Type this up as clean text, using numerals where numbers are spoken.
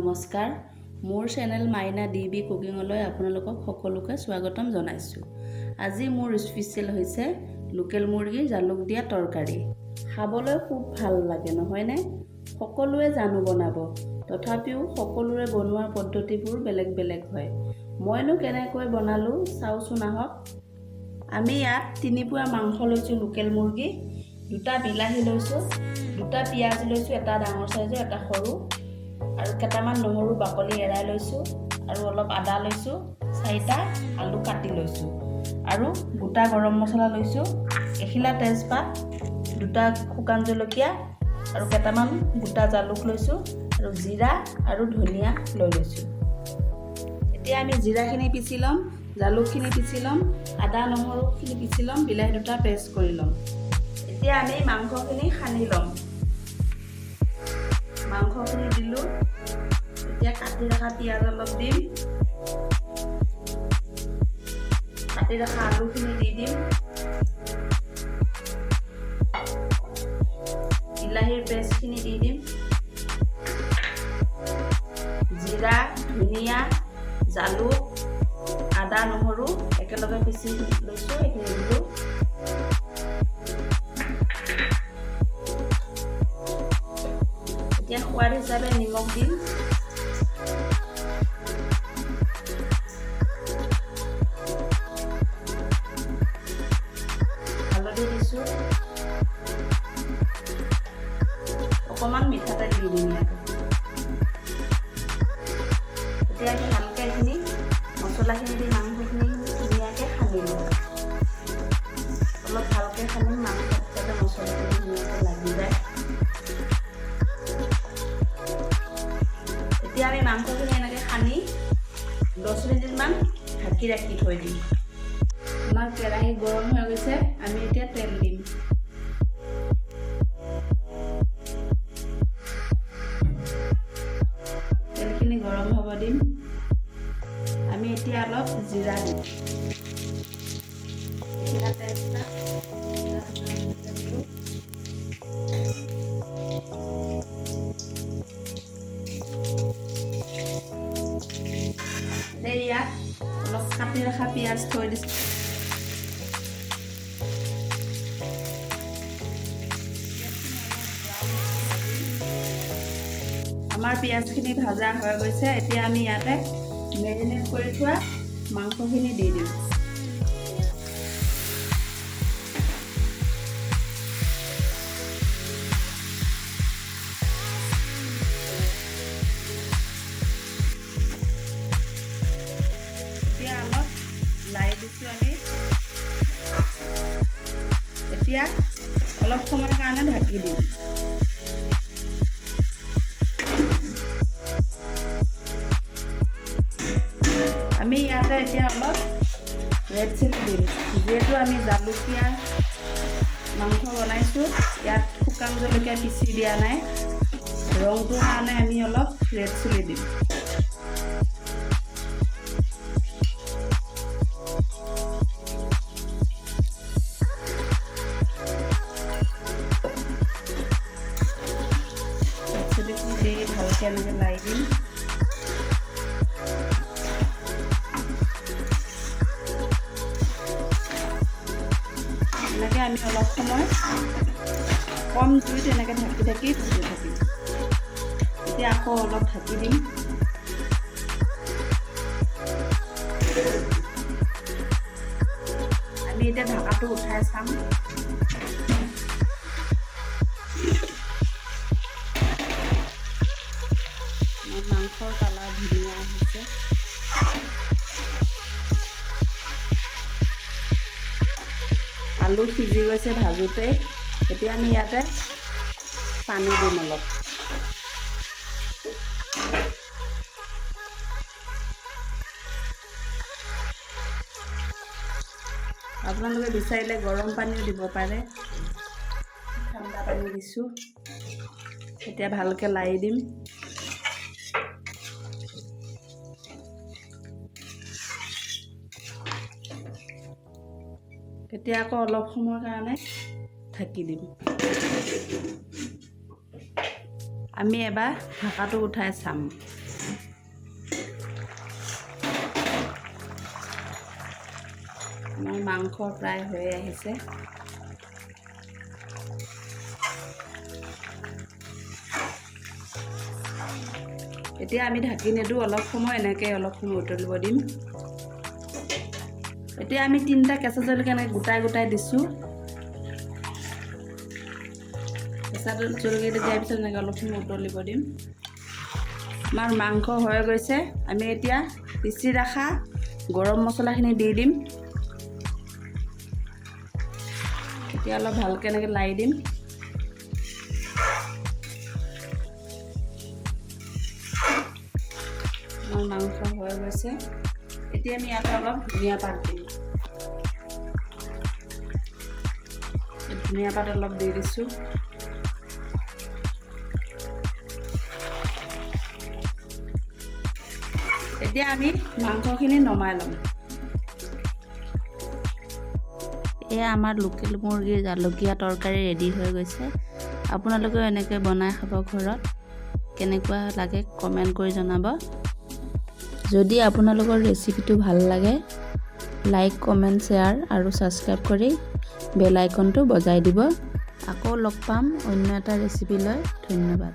নমস্কাৰ মোৰ চেনেল মাইনা ডিবি কুকিঙলৈ আপোনালোকক সকলোকে স্বাগতম জনাইছোঁ। আজি মোৰ স্পেচিয়েল হৈছে লোকেল মুৰ্গীৰ জালুক দিয়া তৰকাৰী। খাবলৈ খুব ভাল লাগে নহয়নে? সকলোৱে জানো বনাব, তথাপিও সকলোৰে বনোৱাৰ পদ্ধতিবোৰ বেলেগ বেলেগ হয়। মইনো কেনেকৈ বনালোঁ চাওচোন আহক। আমি ইয়াত 3 পোৱা মাংস লৈছোঁ লোকেল মুৰ্গী, 2টা বিলাহী লৈছোঁ, 2টা পিঁয়াজ লৈছোঁ, এটা ডাঙৰ সাইজৰ এটা সৰু, আৰু কেইটামান নহৰু বাকলি এৰাই লৈছোঁ, আৰু অলপ আদা লৈছোঁ, 4টা আলু কাটি লৈছোঁ, আৰু গোটা গৰম মছলা লৈছোঁ, এখিলা তেজপাত, 2টা শুকান জলকীয়া, আৰু কেইটামান গোটা জালুক লৈছোঁ, আৰু জিৰা আৰু ধনিয়া লৈ লৈছোঁ। এতিয়া আমি জিৰাখিনি পিচি ল'ম, জালুকখিনি পিচি ল'ম, আদা নহৰুখিনি পিচি ল'ম, বিলাহী 2টা পেষ্ট কৰি ল'ম। এতিয়া আমি মাংসখিনি সানি ল'ম। মাংসখিনি দিলোঁ, এতিয়া কাটি ৰখা পিঁয়াজ অলপ দিম, কাটি ৰখা আলুখিনি দি দিম, বিলাহীৰ পেষ্টখিনি দি দিম, জিৰা ধনিয়া জালুক আদা নহৰু একেলগে পিচি লৈছোঁ, এইখিনি দিলোঁ। এতিয়া সোৱাদ হিচাপে নিমখ দিম, হালধি দিছোঁ, অকণমান মিঠাতেল দি দিম ইয়াত। এতিয়া আমি ভালকৈ এইখিনি মছলাখিনি দি মাংসখিনি ধুনীয়াকৈ সানি লওঁ। অলপ ভালকৈ সানিম, মাংসত যাতে মছলাখিনি ধুনীয়াকৈ লাগি যায়। এতিয়া আমি মাংসখিনি এনেকৈ সানি 10 মিনিটমান ঢাকি ৰাখি থৈ দিম। আমাৰ কেৰাহী গৰম হৈ গৈছে, আমি এতিয়া তেল দিম। তেলখিনি গৰম হ'ব দিম। আমি এতিয়া অলপ জিৰা দিম, এখিলা তেজপাত, ইয়াত অলপ কাটি ৰখা পিঁয়াজ থৈ দিছোঁ। আমাৰ পিঁয়াজখিনি ভাজা হৈ গৈছে, এতিয়া আমি ইয়াতে মেৰিনেট কৰি থোৱা মাংসখিনি দি দিম। এতিয়া অলপ লাই দিছোঁ আমি। এতিয়া অলপ সময়ৰ কাৰণে ঢাকি দিম। আমি ইয়াতে এতিয়া অলপ ৰেড চিলি দিম। যিহেতু আমি জালুকীয়া মাংস বনাইছোঁ, ইয়াত শুকান জলকীয়া পিচি দিয়া নাই, ৰংটোৰ কাৰণে আমি অলপ ৰেড চিলি দিম। দি ভালকৈ এনেকৈ লাই দিম। এনেকৈ আমি অলপ সময় কম জুইত এনেকৈ ঢাকি ঢাকি ভাজি থাকিম। এতিয়া আকৌ অলপ ঢাকি দিম। আমি এতিয়া ঢাকাটো উঠাই চাম। মাংসৰ কালাৰ ধুনীয়া আহিছে। আলু সিজি গৈছে ভাজোতে। এতিয়া আমি ইয়াতে পানী দিম অলপ। আপোনালোকে বিচাৰিলে গৰম পানীও দিব পাৰে, ঠাণ্ডা পানী দিছোঁ। এতিয়া ভালকৈ লাৰি দিম। এতিয়া আকৌ অলপ সময়ৰ কাৰণে ঢাকি দিম। আমি এবাৰ ঢাকাটো উঠাই চাম। আমাৰ মাংস প্ৰায় হৈ আহিছে। এতিয়া আমি ঢাকি নিদিওঁ, অলপ সময় এনেকৈ অলপ সময় উতলিব দিম। এতিয়া আমি 3টা কেঁচা জলকীয়া এনেকৈ গোটাই গোটাই দিছোঁ। কেঁচা জলকীয়াটো দিয়াৰ পিছত এনেকৈ অলপ সময় উতলিব দিম। আমাৰ মাংস হৈ গৈছে। আমি এতিয়া পিচি ৰখা গৰম মছলাখিনি দি দিম। এতিয়া অলপ ভালকৈ এনেকৈ লাৰি দিম। আমাৰ মাংস হৈ গৈছে। এতিয়া আমি ইয়াত অলপ ধনিয়া পাত দিম। ধনিয়া পাত অলপ দি দিছোঁ। এতিয়া আমি মাংসখিনি নমাই ল'ম। এয়া আমাৰ লোকেল মুৰ্গীৰ জালুকীয়া তৰকাৰী ৰেডি হৈ গৈছে। আপোনালোকেও এনেকৈ বনাই খাব ঘৰত। কেনেকুৱা লাগে কমেণ্ট কৰি জনাব। যদি আপোনালোকৰ ৰেচিপিটো ভাল লাগে, লাইক, কমেণ্ট, শ্বেয়াৰ আৰু ছাবস্ক্ৰাইব কৰি বেল আইকনটো বজাই দিব। আকৌ লগ পাম অন্য এটা ৰেচিপি লৈ। ধন্যবাদ।